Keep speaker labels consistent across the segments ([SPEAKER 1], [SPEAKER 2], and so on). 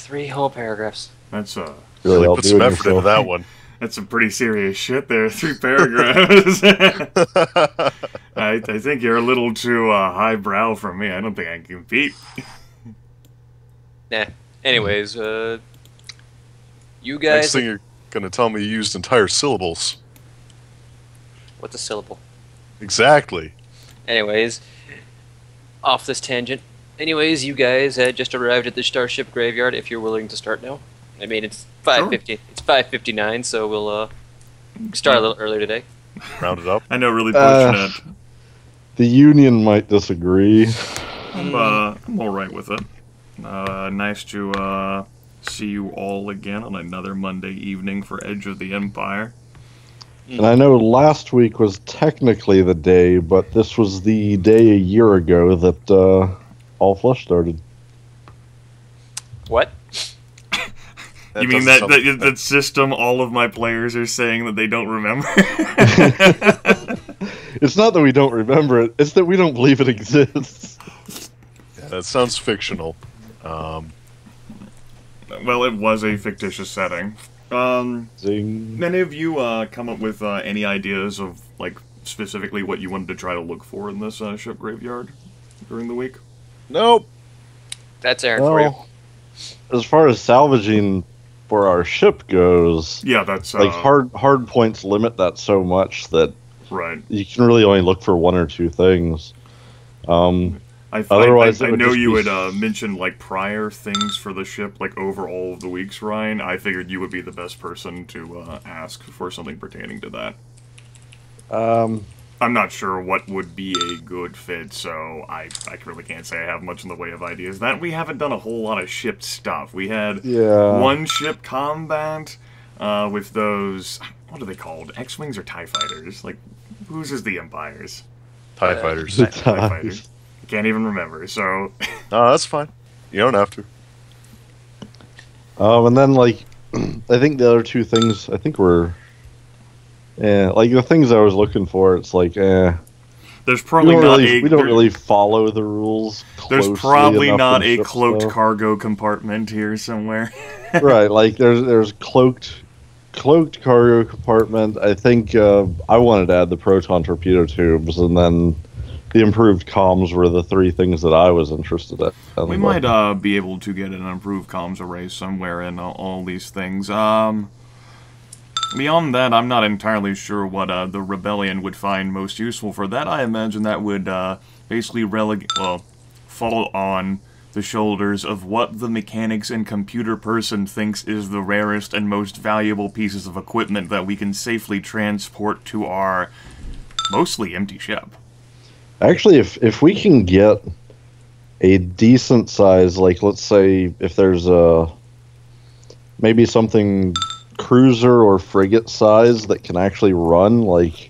[SPEAKER 1] 3 whole paragraphs.
[SPEAKER 2] That's
[SPEAKER 3] Really put some effort into that one.
[SPEAKER 2] That's some pretty serious shit there. 3 paragraphs. I think you're a little too highbrow for me. I don't think I can compete.
[SPEAKER 1] Nah. Anyways, you guys...
[SPEAKER 3] Next thing you're going to tell me you used entire syllables.
[SPEAKER 1] What's a syllable?
[SPEAKER 3] Exactly.
[SPEAKER 1] Anyways, off this tangent. Anyways, you guys just arrived at the Starship Graveyard if you're willing to start now. I mean, it's 5:50.
[SPEAKER 2] Sure.
[SPEAKER 1] It's 5:59, so we'll start a little earlier today.
[SPEAKER 3] Round it up.
[SPEAKER 2] I know, really pushing it.
[SPEAKER 4] The Union might disagree.
[SPEAKER 2] I'm all right with it. Nice to see you all again on another Monday evening for Edge of the Empire.
[SPEAKER 4] And I know last week was technically the day, but this was the day a year ago that All Flesh started.
[SPEAKER 1] What?
[SPEAKER 2] You mean that system all of my players are saying that they don't remember?
[SPEAKER 4] It's not that we don't remember it, it's that we don't believe it exists.
[SPEAKER 3] Yeah, that sounds fictional.
[SPEAKER 2] Well, it was a fictitious setting.
[SPEAKER 4] Zing.
[SPEAKER 2] Many of you come up with any ideas of, like, specifically what you wanted to try to look for in this ship graveyard during the week?
[SPEAKER 3] Nope.
[SPEAKER 1] That's Aaron for you.
[SPEAKER 4] As far as salvaging for our ship goes,
[SPEAKER 2] Yeah, that's...
[SPEAKER 4] like hard points limit that so much that
[SPEAKER 2] Right.
[SPEAKER 4] you can really only look for 1 or 2 things.
[SPEAKER 2] Otherwise, I know you had mentioned, like, prior things for the ship, like, over all of the weeks, Ryan. I figured you would be the best person to ask for something pertaining to that. I'm not sure what would be a good fit, so I really can't say I have much in the way of ideas. That we haven't done a whole lot of ship stuff. We had one ship combat with those... What are they called? X-Wings or TIE Fighters? Like, whose is the Empire's?
[SPEAKER 3] TIE Fighters.
[SPEAKER 2] TIE Fighters. I can't even remember, so...
[SPEAKER 3] No, that's fine. You don't have to.
[SPEAKER 4] And then, like, I think the other 2 things, I think were... Yeah, like, the things I was looking for, it's like,
[SPEAKER 2] There's probably
[SPEAKER 4] we don't really follow the rules closely.
[SPEAKER 2] There's probably
[SPEAKER 4] enough
[SPEAKER 2] not
[SPEAKER 4] in
[SPEAKER 2] a
[SPEAKER 4] ships,
[SPEAKER 2] cloaked
[SPEAKER 4] though.
[SPEAKER 2] cargo compartment here somewhere.
[SPEAKER 4] Right, like, there's cloaked cargo compartment. I think I wanted to add the proton torpedo tubes, and then the improved comms were the 3 things that I was interested in.
[SPEAKER 2] We might be able to get an improved comms array somewhere in all these things. Beyond that, I'm not entirely sure what the Rebellion would find most useful for that. I imagine that would basically fall on the shoulders of what the mechanics and computer person thinks is the rarest and most valuable pieces of equipment that we can safely transport to our mostly empty ship.
[SPEAKER 4] Actually, if we can get a decent size, like, let's say if there's maybe something cruiser or frigate size that can actually run, like,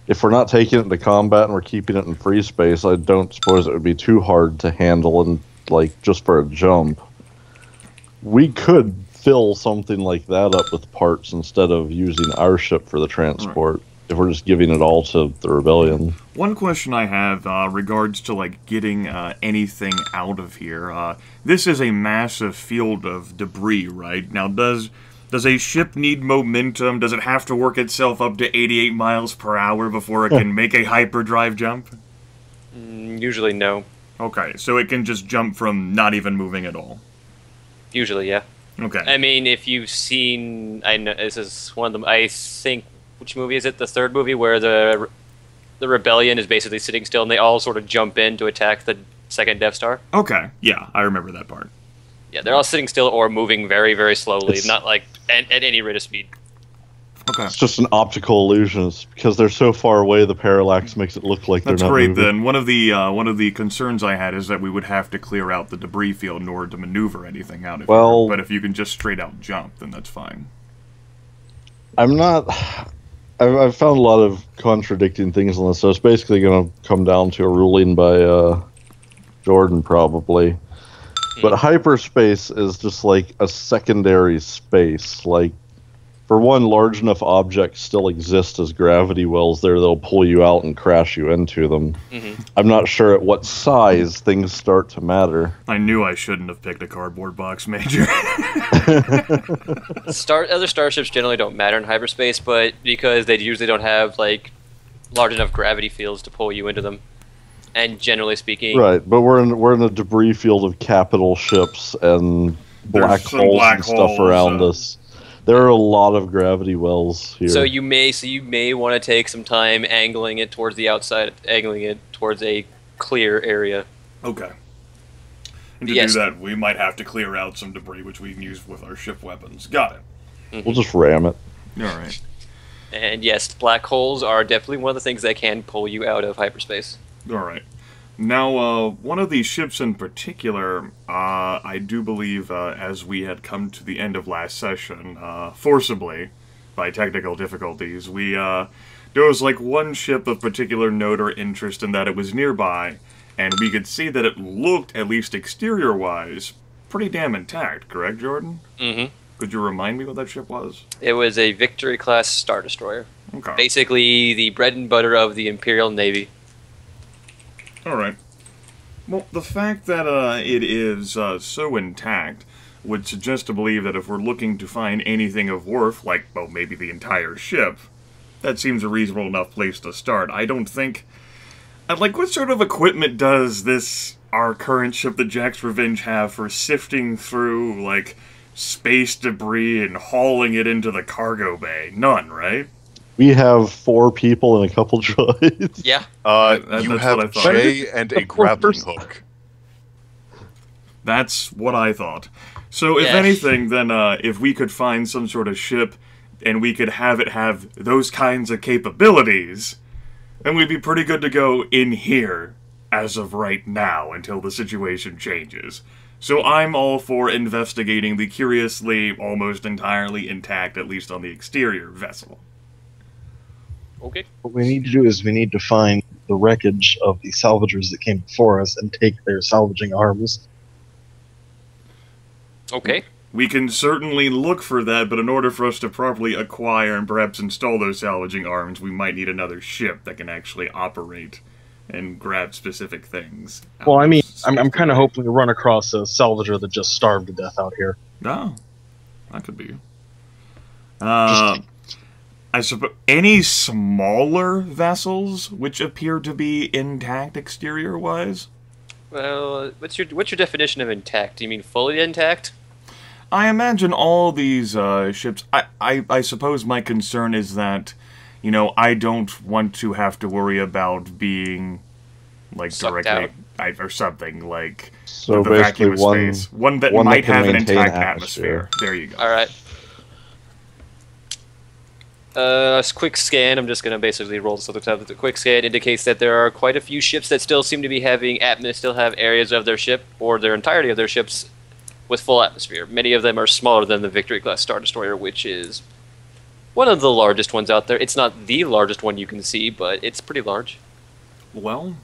[SPEAKER 4] if we're not taking it into combat and we're keeping it in free space, I don't suppose it would be too hard to handle, and, like, just for a jump. We could fill something like that up with parts instead of using our ship for the transport, if we're just giving it all to the Rebellion.
[SPEAKER 2] One question I have regards to, like, getting anything out of here. This is a massive field of debris, right? Now, does a ship need momentum? Does it have to work itself up to 88 miles per hour before it can make a hyperdrive jump?
[SPEAKER 1] Usually no.
[SPEAKER 2] Okay, so it can just jump from not even moving at all.
[SPEAKER 1] Usually, yeah.
[SPEAKER 2] Okay.
[SPEAKER 1] I mean, if you've seen... I know this is one of them... I think... Which movie is it? The 3rd movie where the Rebellion is basically sitting still and they all sort of jump in to attack the 2nd Death Star?
[SPEAKER 2] Okay, yeah, I remember that part.
[SPEAKER 1] Yeah, they're all sitting still or moving very, very slowly, not like at any rate of speed.
[SPEAKER 2] Okay.
[SPEAKER 4] It's just an optical illusion. It's because they're so far away, the parallax makes it look like
[SPEAKER 2] That's
[SPEAKER 4] they're not
[SPEAKER 2] great,
[SPEAKER 4] moving.
[SPEAKER 2] then. One of the concerns I had is that we would have to clear out the debris field in order to maneuver anything out of here. But if you can just straight out jump, then that's fine.
[SPEAKER 4] I'm not... I've found a lot of contradicting things on this, so it's basically going to come down to a ruling by Jordan, probably. But hyperspace is just like a secondary space. Like, for one, large enough objects still exist as gravity wells there that'll pull you out and crash you into them.
[SPEAKER 1] Mm-hmm.
[SPEAKER 4] I'm not sure at what size things start to matter.
[SPEAKER 2] I knew I shouldn't have picked a cardboard box, Major.
[SPEAKER 1] Other starships generally don't matter in hyperspace, but because they usually don't have like large enough gravity fields to pull you into them, and generally speaking,
[SPEAKER 4] Right, but we're in a debris field of capital ships and black
[SPEAKER 2] some
[SPEAKER 4] holes
[SPEAKER 2] black
[SPEAKER 4] and stuff
[SPEAKER 2] holes,
[SPEAKER 4] around us. There are a lot of gravity wells here.
[SPEAKER 1] so you may want to take some time angling it towards the outside, angling it towards a clear area.
[SPEAKER 2] Okay. And to
[SPEAKER 1] Yes.
[SPEAKER 2] do that, we might have to clear out some debris, which we can use with our ship weapons. Got it.
[SPEAKER 4] We'll just ram it.
[SPEAKER 2] All right.
[SPEAKER 1] And yes, black holes are definitely one of the things that can pull you out of hyperspace.
[SPEAKER 2] All right. Now, one of these ships in particular, I do believe, as we had come to the end of last session, forcibly, by technical difficulties, there was like one ship of particular note or interest in that it was nearby, and we could see that it looked, at least exterior-wise, pretty damn intact, correct, Jordan?
[SPEAKER 1] Mm-hmm.
[SPEAKER 2] Could you remind me what that ship was?
[SPEAKER 1] It was a Victory-class Star Destroyer.
[SPEAKER 2] Okay.
[SPEAKER 1] Basically, the bread and butter of the Imperial Navy.
[SPEAKER 2] Alright. Well, the fact that it is so intact would suggest to believe that if we're looking to find anything of worth, like, well, maybe the entire ship, that seems a reasonable enough place to start. I don't think... like, what sort of equipment does our current ship, the Jack's Revenge, have for sifting through, like, space debris and hauling it into the cargo bay? None, right?
[SPEAKER 4] We have 4 people and a couple droids.
[SPEAKER 1] Yeah.
[SPEAKER 2] That's
[SPEAKER 3] You
[SPEAKER 2] what I
[SPEAKER 3] have
[SPEAKER 2] thought.
[SPEAKER 3] Jay and a grappling hook.
[SPEAKER 2] That's what I thought. So, if
[SPEAKER 1] Yeah.
[SPEAKER 2] anything, then if we could find some sort of ship and we could have it have those kinds of capabilities, then we'd be pretty good to go in here as of right now until the situation changes. So I'm all for investigating the curiously almost entirely intact, at least on the exterior, vessel.
[SPEAKER 1] Okay.
[SPEAKER 5] What we need to do is we need to find the wreckage of the salvagers that came before us and take their salvaging arms.
[SPEAKER 1] Okay.
[SPEAKER 2] We can certainly look for that, but in order for us to properly acquire and perhaps install those salvaging arms, we might need another ship that can actually operate and grab specific things.
[SPEAKER 5] Well, I mean, I'm kind of hoping to run across a salvager that just starved to death out here.
[SPEAKER 2] Oh, that could be. I suppose any smaller vessels which appear to be intact exterior-wise?
[SPEAKER 1] Well, what's your definition of intact? Do you mean fully intact?
[SPEAKER 2] I imagine all these ships... I suppose my concern is that, you know, I don't want to have to worry about being, like,
[SPEAKER 1] Sucked
[SPEAKER 2] directly... or something, like,
[SPEAKER 4] So
[SPEAKER 2] the
[SPEAKER 4] basically
[SPEAKER 2] vacuous
[SPEAKER 4] one
[SPEAKER 2] space. One that
[SPEAKER 4] one that
[SPEAKER 2] might
[SPEAKER 4] can
[SPEAKER 2] have an
[SPEAKER 4] maintain
[SPEAKER 2] intact
[SPEAKER 4] atmosphere.
[SPEAKER 2] atmosphere. There you go.
[SPEAKER 1] All right. A quick scan. I'm just going to basically roll this other tab. The quick scan indicates that there are quite a few ships that still seem to be having still have areas of their ship or their entirety of their ships with full atmosphere. Many of them are smaller than the Victory-class Star Destroyer, which is one of the largest ones out there. It's not the largest one you can see, but it's pretty large.
[SPEAKER 2] Well,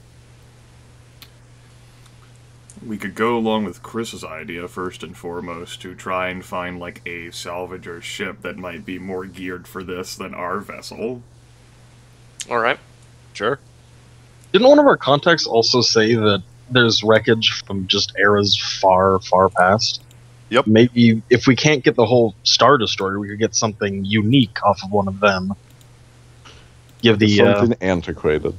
[SPEAKER 2] we could go along with Chris's idea first and foremost to try and find like a salvager ship that might be more geared for this than our vessel.
[SPEAKER 1] All right.
[SPEAKER 3] Sure.
[SPEAKER 5] Didn't one of our contacts also say that there's wreckage from just eras far, far past?
[SPEAKER 3] Yep.
[SPEAKER 5] Maybe if we can't get the whole Star Destroyer, we could get something unique off of one of them. Give the
[SPEAKER 4] Something antiquated.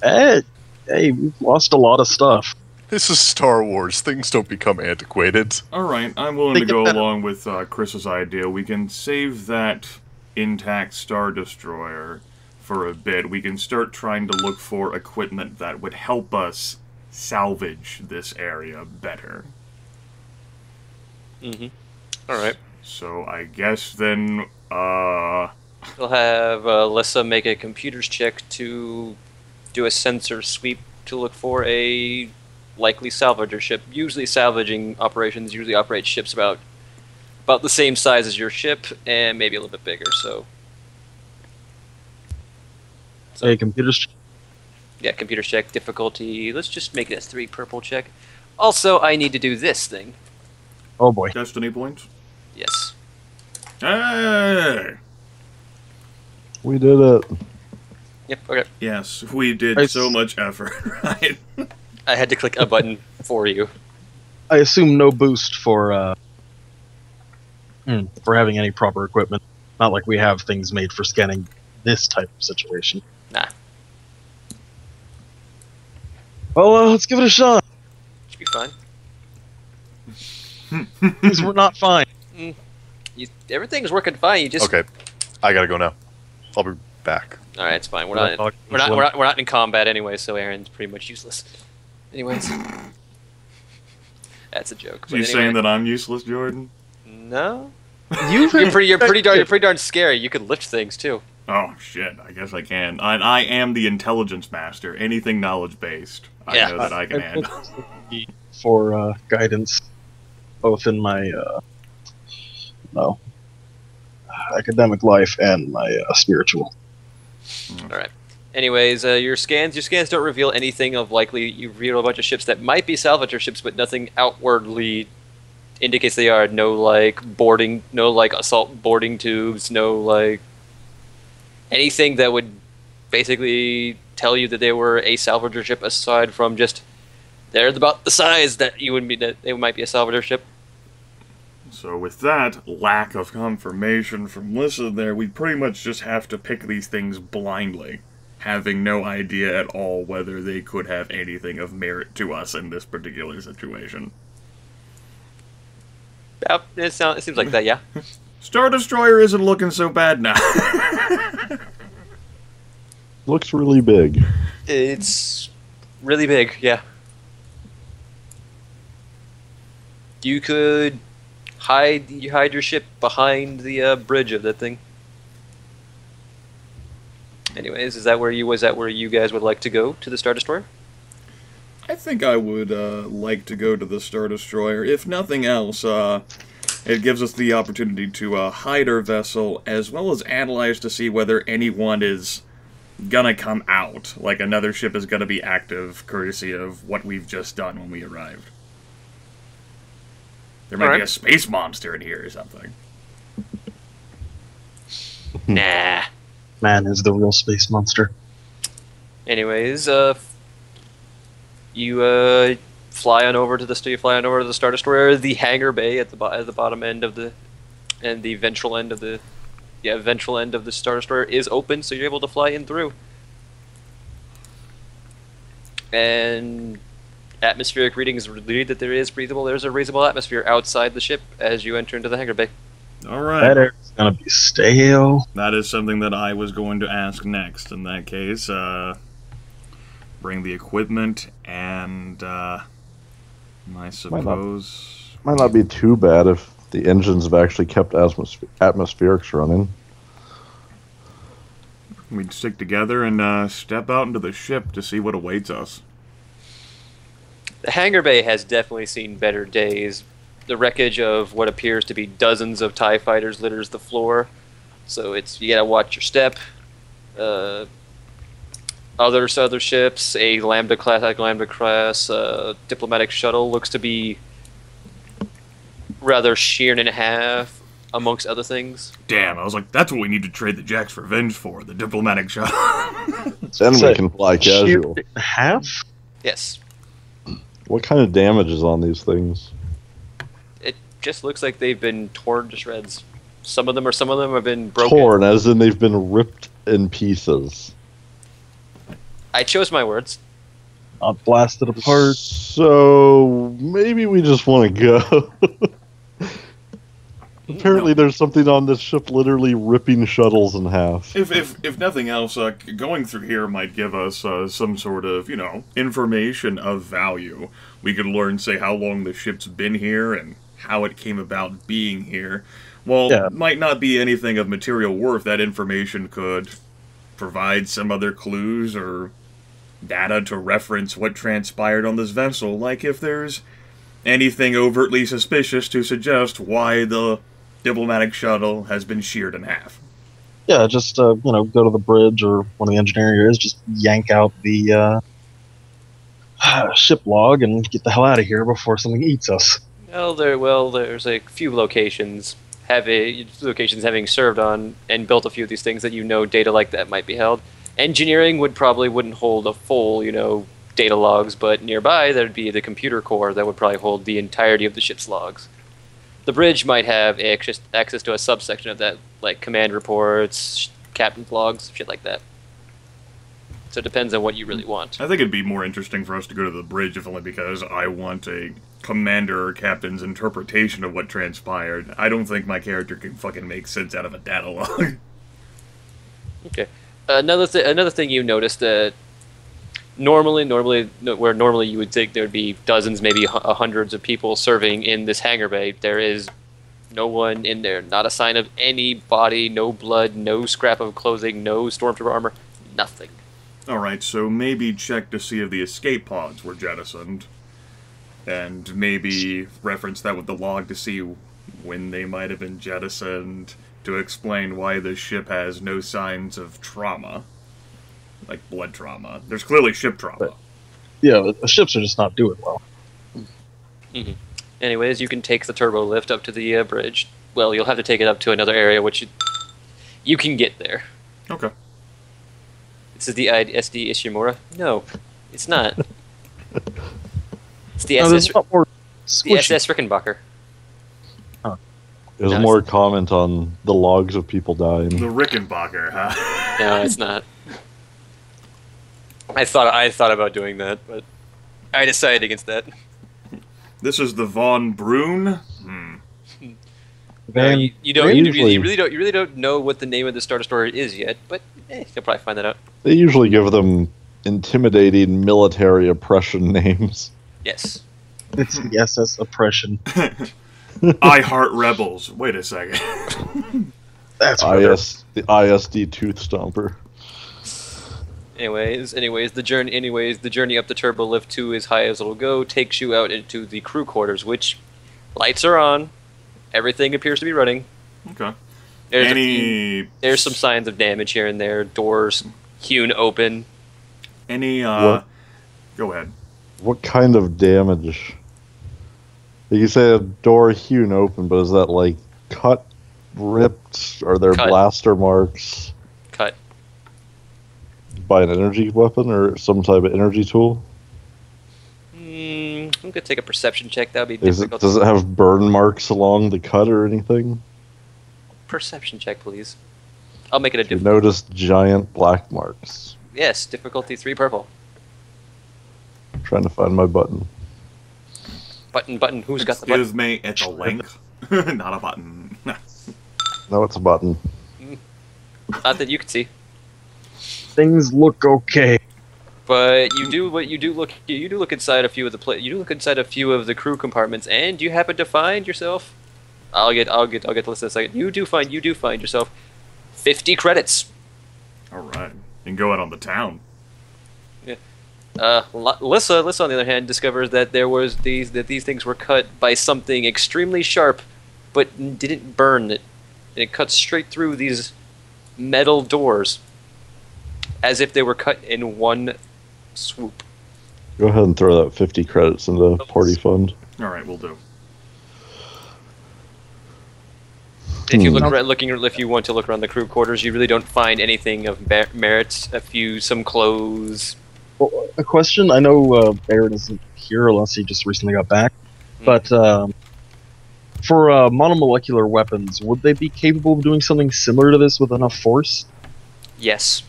[SPEAKER 5] hey, we've lost a lot of stuff.
[SPEAKER 3] This is Star Wars. Things don't become antiquated.
[SPEAKER 2] Alright, I'm willing to go along with Chris's idea. We can save that intact Star Destroyer for a bit. We can start trying to look for equipment that would help us salvage this area better.
[SPEAKER 1] Mm-hmm. All right.
[SPEAKER 2] So I guess then,
[SPEAKER 1] We'll have Lissa make a computer's check to do a sensor sweep to look for a likely salvager ship. Usually salvaging operations usually operate ships about the same size as your ship and maybe a little bit bigger. So
[SPEAKER 5] Hey, computers.
[SPEAKER 1] yeah, computer's check difficulty. Let's just make it a 3 purple check. Also, I need to do this thing.
[SPEAKER 5] Oh boy.
[SPEAKER 2] Destiny points?
[SPEAKER 1] Yes.
[SPEAKER 2] Hey!
[SPEAKER 4] We did it.
[SPEAKER 1] Yep. Okay.
[SPEAKER 2] Yes, we did so much effort, right?
[SPEAKER 1] I had to click a button for you.
[SPEAKER 5] I assume no boost for having any proper equipment. Not like we have things made for scanning this type of situation.
[SPEAKER 1] Nah.
[SPEAKER 5] Well, let's give it a shot.
[SPEAKER 1] Should be fine.
[SPEAKER 5] Things were not fine.
[SPEAKER 1] Everything's working fine. You just
[SPEAKER 3] Okay, I gotta go now. I'll be back.
[SPEAKER 1] All right, it's fine. We're not in combat anyway, so Aaron's pretty much useless. Anyways, that's a joke.
[SPEAKER 2] Are you saying that I'm useless, Jordan?
[SPEAKER 1] No. You're pretty darn scary. You can lift things too.
[SPEAKER 2] Oh shit! I guess I can. I am the intelligence master. Anything knowledge based, I know that I can handle.
[SPEAKER 5] For guidance, both in my academic life and my spiritual.
[SPEAKER 1] All right. Anyways, your scans don't reveal anything of likely. You reveal a bunch of ships that might be salvager ships, but nothing outwardly indicates they are. No assault boarding tubes, no anything that would basically tell you that they were a salvager ship, aside from just they're about the size that they might be a salvager ship.
[SPEAKER 2] So with that lack of confirmation from Lissa there, we pretty much just have to pick these things blindly, having no idea at all whether they could have anything of merit to us in this particular situation.
[SPEAKER 1] It seems like that, yeah.
[SPEAKER 2] Star Destroyer isn't looking so bad now.
[SPEAKER 4] Looks really big.
[SPEAKER 1] It's really big, yeah. You could hide your ship behind the bridge of that thing. Anyways, was that where you guys would like to go to the Star Destroyer?
[SPEAKER 2] I think I would like to go to the Star Destroyer. If nothing else, it gives us the opportunity to hide our vessel, as well as analyze to see whether anyone is gonna come out. Like another ship is gonna be active, courtesy of what we've just done when we arrived. There might be a space monster in here or something.
[SPEAKER 1] Nah.
[SPEAKER 5] Man is the real space monster.
[SPEAKER 1] Anyways, you fly on over to the Star Destroyer. The hangar bay at the bottom end of the ventral end of the Star Destroyer is open, so you're able to fly in through. And atmospheric readings read that there's a breathable atmosphere outside the ship as you enter into the hangar bay.
[SPEAKER 2] Alright.
[SPEAKER 5] That air's gonna be stale.
[SPEAKER 2] That is something that I was going to ask next. In that case, bring the equipment and, I suppose...
[SPEAKER 4] Might not be too bad if the engines have actually kept atmospherics running.
[SPEAKER 2] We'd stick together and step out into the ship to see what awaits us.
[SPEAKER 1] The hangar bay has definitely seen better days. The wreckage of what appears to be dozens of TIE fighters litters the floor, so you gotta watch your step. Other ships, a Lambda class diplomatic shuttle looks to be rather sheared in half, amongst other things.
[SPEAKER 2] Damn, I was like, that's what we need to trade the Jack's Revenge for, the diplomatic shuttle.
[SPEAKER 4] Then we can fly casual.
[SPEAKER 5] Half?
[SPEAKER 1] Yes.
[SPEAKER 4] What kind of damage is on these things?
[SPEAKER 1] It just looks like they've been torn to shreds. Some of them have been broken.
[SPEAKER 4] Torn, as in they've been ripped in pieces.
[SPEAKER 1] I chose my words.
[SPEAKER 5] Not blasted apart.
[SPEAKER 4] So maybe we just want to go. Apparently, there's something on this ship literally ripping shuttles in half.
[SPEAKER 2] If nothing else, going through here might give us some sort of, information of value. We could learn, say, how long the ship's been here and how it came about being here. Well, it might not be anything of material worth. That information could provide some other clues or data to reference what transpired on this vessel, like if there's anything overtly suspicious to suggest why the diplomatic shuttle has been sheared in half.
[SPEAKER 5] Yeah, just go to the bridge or one of the engineering areas, just yank out the ship log and get the hell out of here before something eats us.
[SPEAKER 1] Well, there's a few locations locations having served on and built a few of these things that data like that might be held. Engineering wouldn't hold a full, data logs, but nearby there'd be the computer core that would probably hold the entirety of the ship's logs. The bridge might have access to a subsection of that, like command reports, captain's logs, shit like that. So it depends on what you really want.
[SPEAKER 2] I think it'd be more interesting for us to go to the bridge, if only because I want a commander or captain's interpretation of what transpired. I don't think my character can fucking make sense out of a data log.
[SPEAKER 1] Okay. Another thing you noticed that normally you would think there would be dozens, maybe hundreds of people serving in this hangar bay, there is no one in there. Not a sign of any body, no blood, no scrap of clothing, no stormtrooper armor, nothing.
[SPEAKER 2] Alright, so maybe check to see if the escape pods were jettisoned. And maybe reference that with the log to see when they might have been jettisoned, to explain why the ship has no signs of trauma. Like blood trauma. There's clearly ship trauma.
[SPEAKER 5] Yeah, the ships are just not doing well.
[SPEAKER 1] Mm-hmm. Anyways, you can take the turbo lift up to the bridge. Well, you'll have to take it up to another area, which you can get there.
[SPEAKER 2] Okay.
[SPEAKER 1] This is the SD Ishimura? No, it's not. It's the
[SPEAKER 5] No, there's
[SPEAKER 1] SS.
[SPEAKER 5] a lot more
[SPEAKER 1] It's the
[SPEAKER 5] squishy.
[SPEAKER 1] SS Rickenbacker.
[SPEAKER 4] There's
[SPEAKER 1] No,
[SPEAKER 4] more comment on the logs of people dying.
[SPEAKER 2] The Rickenbacker, huh?
[SPEAKER 1] No, it's not. I thought about doing that, but I decided against that.
[SPEAKER 2] This is the Von Brun?
[SPEAKER 5] Van-
[SPEAKER 1] You
[SPEAKER 4] usually-
[SPEAKER 1] really don't know what the name of the Star Destroyer is yet, but you'll probably find that out.
[SPEAKER 4] They usually give them intimidating military oppression names.
[SPEAKER 1] Yes.
[SPEAKER 5] It's the SS oppression.
[SPEAKER 2] I Heart Rebels. Wait a second.
[SPEAKER 5] That's where they're-
[SPEAKER 4] The ISD Tooth Stomper.
[SPEAKER 1] Anyways, the journey up the turbo lift to as high as it'll go takes you out into the crew quarters, which lights are on. Everything appears to be running.
[SPEAKER 2] Okay.
[SPEAKER 1] There's some signs of damage here and there. Doors hewn open.
[SPEAKER 2] Go ahead.
[SPEAKER 4] What kind of damage? You say a door hewn open, but is that like cut, ripped? Are there
[SPEAKER 1] Cut.
[SPEAKER 4] blaster marks
[SPEAKER 1] Cut.
[SPEAKER 4] by an energy weapon or some type of energy tool?
[SPEAKER 1] I'm gonna take a perception check. That would be
[SPEAKER 4] Does
[SPEAKER 1] difficult.
[SPEAKER 4] it have burn marks along the cut or anything?
[SPEAKER 1] Perception check, please. I'll make it a
[SPEAKER 4] You
[SPEAKER 1] difficult.
[SPEAKER 4] noticed giant black marks.
[SPEAKER 1] Yes, difficulty 3 purple.
[SPEAKER 4] I'm trying to find my button.
[SPEAKER 1] Button. Who's got the button?
[SPEAKER 2] Excuse me, it's a link. Not a button.
[SPEAKER 4] No, it's a button.
[SPEAKER 1] Not that you can see.
[SPEAKER 5] Things look okay.
[SPEAKER 1] But you do look inside a few of the crew compartments, and you happen to find yourself. I'll get to Lissa in a second. You do find yourself 50 credits.
[SPEAKER 2] Alright. You can go out on the town.
[SPEAKER 1] Lissa, on the other hand, discovers that these things were cut by something extremely sharp, but didn't burn it. And it cut straight through these metal doors, as if they were cut in one swoop.
[SPEAKER 4] Go ahead and throw that 50 credits in the party fund.
[SPEAKER 2] Alright, we'll do.
[SPEAKER 1] If you if you want to look around the crew quarters, you really don't find anything of merit. Some clothes.
[SPEAKER 5] Well, a question. I know Barrett isn't here unless he just recently got back. But for monomolecular weapons, would they be capable of doing something similar to this with enough force?
[SPEAKER 1] Yes.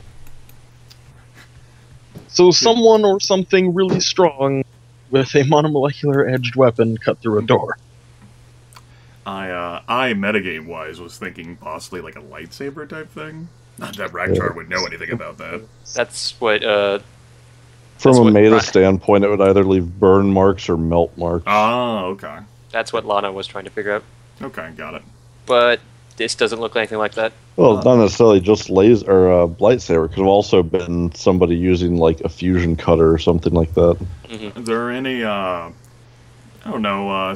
[SPEAKER 5] So someone or something really strong with a monomolecular edged weapon cut through a door.
[SPEAKER 2] I metagame wise was thinking possibly like a lightsaber type thing. Not that Rakcharr would know anything about that.
[SPEAKER 1] That's what.
[SPEAKER 4] From a meta
[SPEAKER 1] Ryan-
[SPEAKER 4] standpoint, it would either leave burn marks or melt marks.
[SPEAKER 2] Ah, okay.
[SPEAKER 1] That's what Lana was trying to figure out.
[SPEAKER 2] Okay, got it.
[SPEAKER 1] But this doesn't look anything like that.
[SPEAKER 4] Well, not necessarily just laser or lightsaber. Could have also been somebody using like a fusion cutter or something like that.
[SPEAKER 2] Are there any,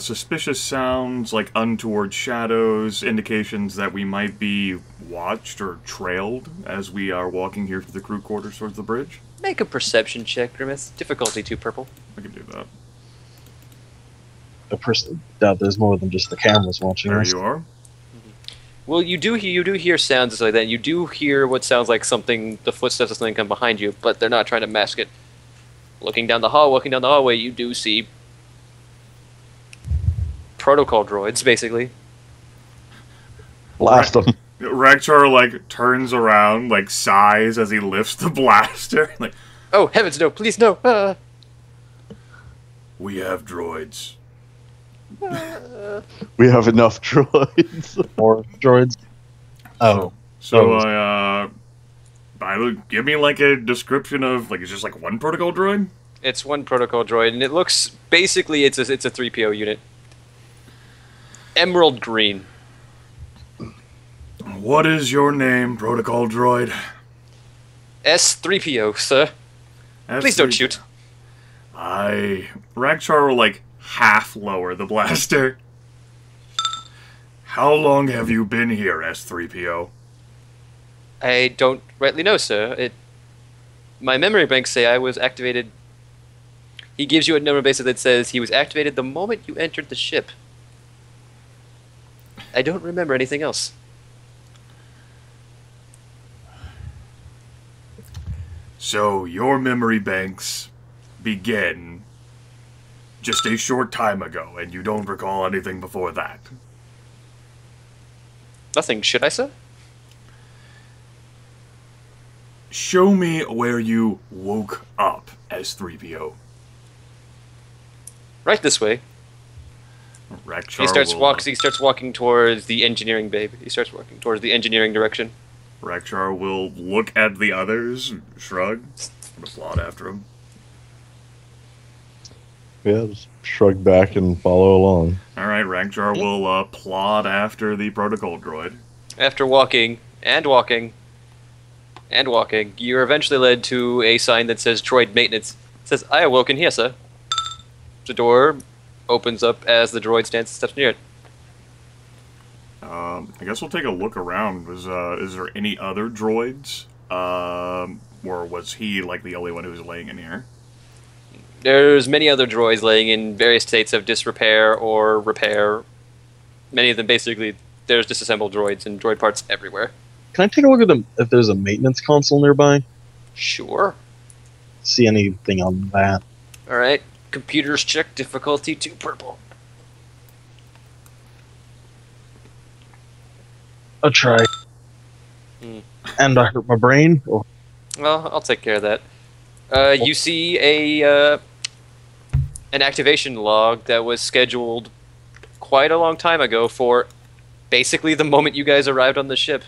[SPEAKER 2] suspicious sounds, like untoward shadows, indications that we might be watched or trailed as we are walking here to the crew quarters towards the bridge?
[SPEAKER 1] Make a perception check, Grimith. Difficulty 2 purple.
[SPEAKER 2] I can do that.
[SPEAKER 5] I personally doubt there's more than just the cameras watching
[SPEAKER 2] There
[SPEAKER 5] us.
[SPEAKER 2] you are.
[SPEAKER 1] Well, you do hear sounds and stuff like that. You do hear what sounds like something, the footsteps of something come behind you, but they're not trying to mask it. Walking down the hallway, you do see protocol droids, basically.
[SPEAKER 4] Blast them.
[SPEAKER 2] Rakcharr, like, turns around, like, sighs as he lifts the blaster. Like,
[SPEAKER 1] Oh, heavens, no, please, no! Ah.
[SPEAKER 2] we have droids.
[SPEAKER 4] We have enough droids.
[SPEAKER 5] More droids. Oh.
[SPEAKER 2] So, give me, like, a description of, like, it's just, like, one protocol droid?
[SPEAKER 1] It's one protocol droid, and it looks, basically, it's a 3PO unit. Emerald green.
[SPEAKER 2] What is your name, protocol droid?
[SPEAKER 1] S3PO, sir. Please don't shoot.
[SPEAKER 2] Rakcharr will, like, half lower the blaster. How long have you been here, S3PO?
[SPEAKER 1] I don't rightly know, sir. My memory banks say I was activated. He gives you a number basically that says he was activated the moment you entered the ship. I don't remember anything else.
[SPEAKER 2] So, your memory banks begin just a short time ago, and you don't recall anything before that.
[SPEAKER 1] Nothing, should I, sir?
[SPEAKER 2] Show me where you woke up as 3PO.
[SPEAKER 1] Right this way.
[SPEAKER 2] Rakcharr
[SPEAKER 1] He starts walking towards the engineering bay. He starts walking towards the engineering direction.
[SPEAKER 2] Rakcharr will look at the others, shrug, and applaud after him.
[SPEAKER 4] Yeah, just shrug back and follow along.
[SPEAKER 2] Alright, Rakcharr will plod after the protocol droid.
[SPEAKER 1] After walking, and walking, and walking, you're eventually led to a sign that says droid maintenance. It says, I awoken here, sir. The door opens up as the droid steps near it.
[SPEAKER 2] I guess we'll take a look around. Is there any other droids? Or was he, like, the only one who was laying in here?
[SPEAKER 1] There's many other droids laying in various states of disrepair or repair. Many of them, basically, there's disassembled droids and droid parts everywhere.
[SPEAKER 5] Can I take a look at if there's a maintenance console nearby?
[SPEAKER 1] Sure.
[SPEAKER 5] See anything on that?
[SPEAKER 1] Alright. Computers check difficulty 2 purple.
[SPEAKER 5] A try. And I hurt my brain? Oh.
[SPEAKER 1] Well, I'll take care of that. You see an activation log that was scheduled quite a long time ago for basically the moment you guys arrived on the ship.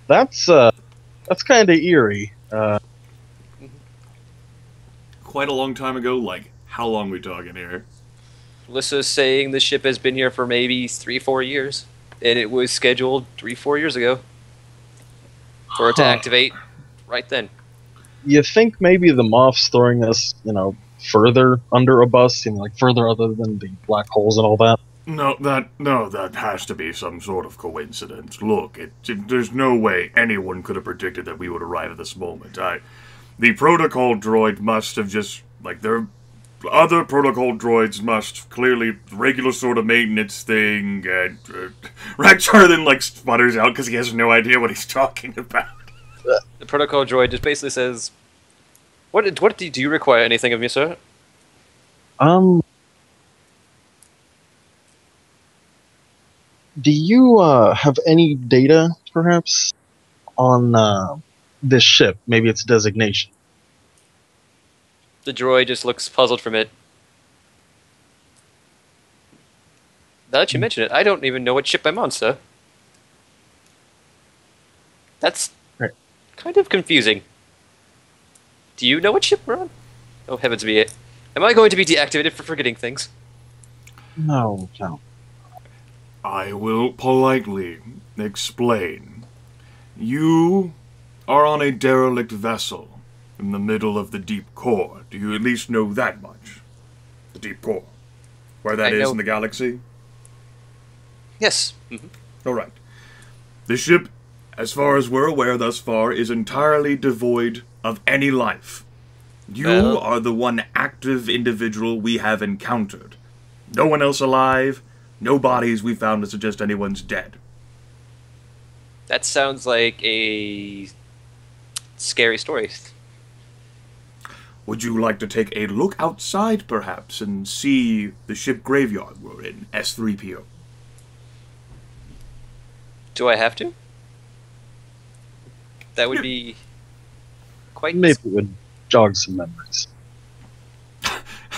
[SPEAKER 5] That's kind of eerie.
[SPEAKER 2] Quite a long time ago? Like, how long we talking here?
[SPEAKER 1] Lissa's saying the ship has been here for maybe 3-4 years. And it was scheduled 3-4 years ago for it to activate right then.
[SPEAKER 5] You think maybe the Moff's throwing us, further under a bus, like further other than the black holes and all that?
[SPEAKER 2] No, that has to be some sort of coincidence. Look, there's no way anyone could have predicted that we would arrive at this moment. The protocol droid must have just, like, their other protocol droids must clearly regular sort of maintenance thing, and Rakcharr then, like, sputters out because he has no idea what he's talking about.
[SPEAKER 1] The protocol droid just basically says, "What do you require anything of me, sir?"
[SPEAKER 5] Do you have any data, perhaps, on this ship? Maybe its designation.
[SPEAKER 1] The droid just looks puzzled from it. Now that you mention it, I don't even know what ship I'm on, sir. That's kind of confusing. Do you know what ship we're on? Oh, heavens be it. Am I going to be deactivated for forgetting things?
[SPEAKER 5] No.
[SPEAKER 2] I will politely explain. You are on a derelict vessel in the middle of the deep core. Do you at least know that much? The deep core. Where that is in the galaxy?
[SPEAKER 1] Yes. Mm-hmm.
[SPEAKER 2] Alright. The ship, as far as we're aware thus far, is entirely devoid of any life. You are the one active individual we have encountered. No one else alive, no bodies we found to suggest anyone's dead.
[SPEAKER 1] That sounds like a scary story.
[SPEAKER 2] Would you like to take a look outside, perhaps, and see the ship graveyard we're in, S3PO?
[SPEAKER 1] Do I have to? That would be quite...
[SPEAKER 5] Maybe it would jog some memories.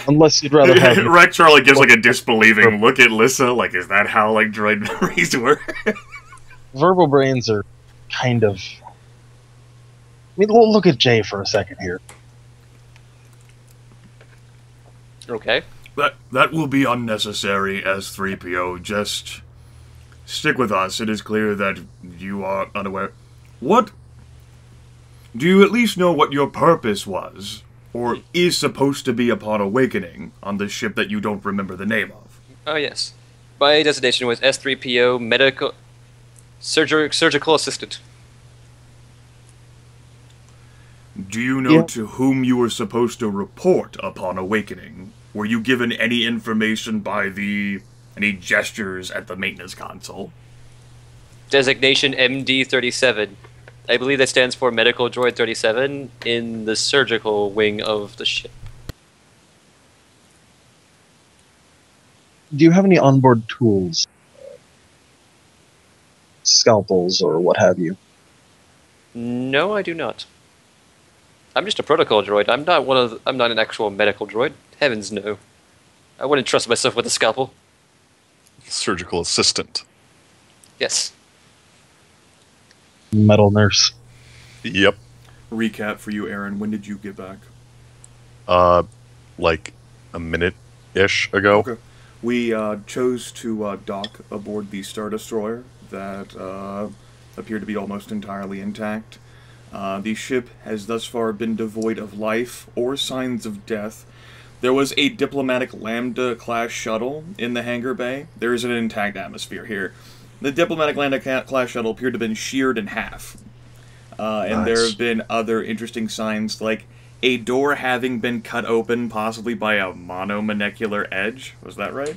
[SPEAKER 5] Unless you'd rather have...
[SPEAKER 2] Rakcharr gives like a disbelieving look at Lissa, like, is that how like droid memories work?
[SPEAKER 5] Verbal brains are kind of... I mean, look at Jay for a second here.
[SPEAKER 1] Okay.
[SPEAKER 2] That will be unnecessary, S3PO. Just stick with us. It is clear that you are unaware. What? Do you at least know what your purpose was, or is supposed to be upon awakening on the ship that you don't remember the name of?
[SPEAKER 1] Oh, yes. My designation was S3PO Medical... Surgical Assistant.
[SPEAKER 2] Do you know to whom you were supposed to report upon awakening? Were you given any information by any gestures at the maintenance console?
[SPEAKER 1] Designation MD-37. I believe that stands for Medical Droid 37 in the surgical wing of the ship.
[SPEAKER 5] Do you have any onboard tools? Scalpels or what have you?
[SPEAKER 1] No, I do not. I'm just a protocol droid. I'm not an actual medical droid. Heavens no. I wouldn't trust myself with a scalpel.
[SPEAKER 3] Surgical assistant.
[SPEAKER 1] Yes.
[SPEAKER 5] Metal nurse.
[SPEAKER 3] Yep.
[SPEAKER 2] Recap for you, Aaron. When did you get back?
[SPEAKER 3] Like a minute-ish ago.
[SPEAKER 2] Okay. We chose to dock aboard the Star Destroyer that appeared to be almost entirely intact. The ship has thus far been devoid of life or signs of death. There was a diplomatic Lambda-class shuttle in the hangar bay. There is an intact atmosphere here. The diplomatic Lambda-class shuttle appeared to have been sheared in half. And there have been other interesting signs, like a door having been cut open, possibly by a monomolecular edge. Was that right?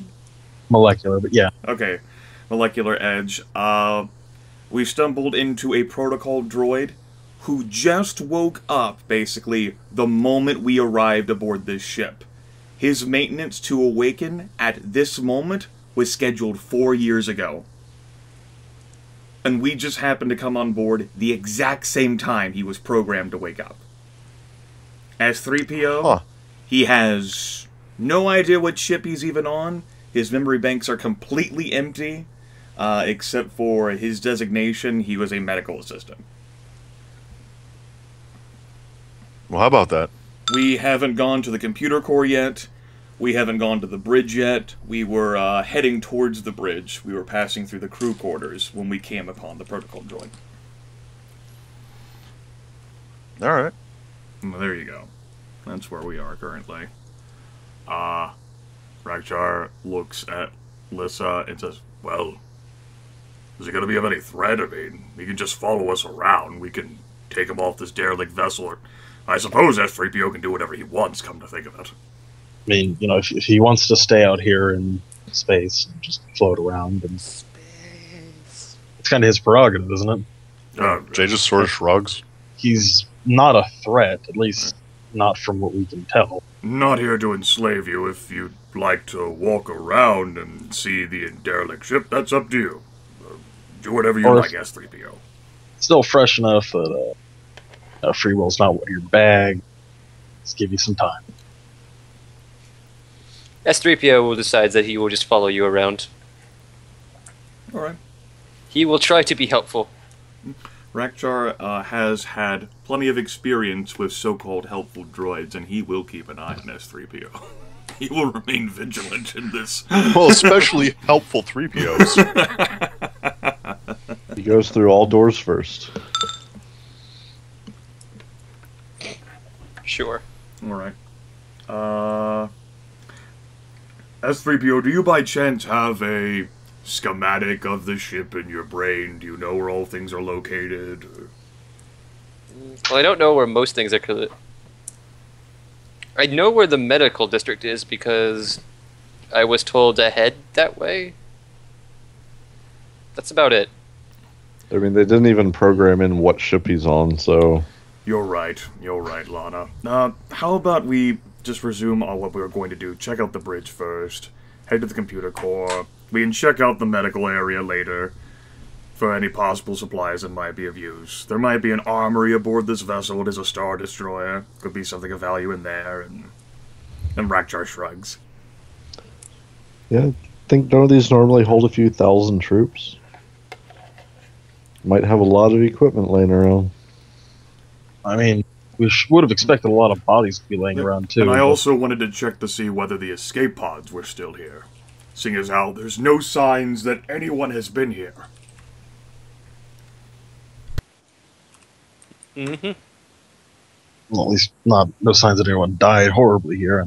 [SPEAKER 5] Molecular, but yeah.
[SPEAKER 2] Okay. Molecular edge. We stumbled into a protocol droid who just woke up, basically, the moment we arrived aboard this ship. His maintenance to awaken at this moment was scheduled 4 years ago. And we just happened to come on board the exact same time he was programmed to wake up. As 3PO, he has no idea what ship he's even on. His memory banks are completely empty, except for his designation. He was a medical assistant.
[SPEAKER 3] Well, how about that?
[SPEAKER 2] We haven't gone to the computer core yet. We haven't gone to the bridge yet. We were heading towards the bridge. We were passing through the crew quarters when we came upon the protocol droid.
[SPEAKER 3] Alright.
[SPEAKER 2] Well, there you go. That's where we are currently. Rakcharr looks at Lissa and says, well, is it going to be of any threat? I mean, he can just follow us around. We can take him off this derelict vessel, or I suppose Threepio can do whatever he wants, come to think of it.
[SPEAKER 5] I mean, you know, if he wants to stay out here in space and just float around, and
[SPEAKER 1] Space.
[SPEAKER 5] it's kind of his prerogative, isn't it?
[SPEAKER 3] Jay just sort of shrugs.
[SPEAKER 5] He's not a threat, at least not from what we can tell.
[SPEAKER 2] Not here to enslave you. If you'd like to walk around and see the derelict ship, that's up to you. Do whatever you like, S3PO.
[SPEAKER 5] Still fresh enough that free will's not your bag. Let's give you some time.
[SPEAKER 1] S3PO will decide that he will just follow you around.
[SPEAKER 2] Alright.
[SPEAKER 1] He will try to be helpful.
[SPEAKER 2] Rakcharr has had plenty of experience with so-called helpful droids, and he will keep an eye on S3PO. He will remain vigilant in this.
[SPEAKER 3] Well, especially helpful 3POs.
[SPEAKER 4] He goes through all doors first.
[SPEAKER 1] Sure.
[SPEAKER 2] Alright. S3PO, do you by chance have a schematic of the ship in your brain? Do you know where all things are located?
[SPEAKER 1] Well, I don't know where most things are. I know where the medical district is because I was told to head that way. That's about it.
[SPEAKER 4] I mean, they didn't even program in what ship he's on, so...
[SPEAKER 2] You're right, Lana. How about we just resume on what we were going to do? Check out the bridge first, head to the computer core, we can check out the medical area later for any possible supplies that might be of use. There might be an armory aboard this vessel, it is a Star Destroyer, could be something of value in there, and Rakcharr shrugs.
[SPEAKER 4] Yeah, I think none of these normally hold a few thousand troops. Might have a lot of equipment laying around.
[SPEAKER 5] I mean, we would have expected a lot of bodies to be laying around, too.
[SPEAKER 2] And I also wanted to check to see whether the escape pods were still here. Seeing as how there's no signs that anyone has been here.
[SPEAKER 1] Mm-hmm.
[SPEAKER 5] Well, at least no signs that anyone died horribly here, I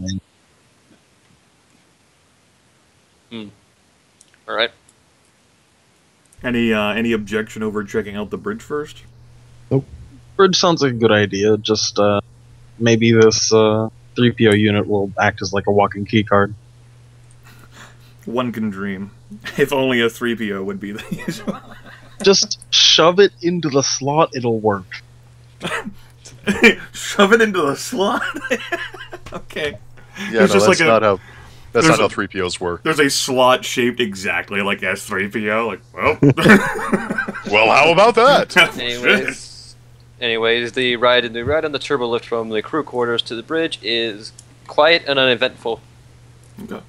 [SPEAKER 5] mean.
[SPEAKER 1] Alright.
[SPEAKER 2] Any objection over checking out the bridge first?
[SPEAKER 5] Bridge sounds like a good idea, just, maybe this, 3PO unit will act as like a walking keycard.
[SPEAKER 2] One can dream. If only a 3PO would be the usual.
[SPEAKER 5] Just shove it into the slot, it'll work.
[SPEAKER 2] Shove it into the slot? Okay.
[SPEAKER 3] Yeah,
[SPEAKER 2] There's
[SPEAKER 3] no,
[SPEAKER 2] just
[SPEAKER 3] that's
[SPEAKER 2] like
[SPEAKER 3] not how. That's
[SPEAKER 2] there's
[SPEAKER 3] not how 3POs work.
[SPEAKER 2] There's a slot shaped exactly like S3PO. Like, well.
[SPEAKER 3] Well, how about that?
[SPEAKER 1] Anyways, the ride on the turbo lift from the crew quarters to the bridge is quiet and uneventful.
[SPEAKER 2] Okay.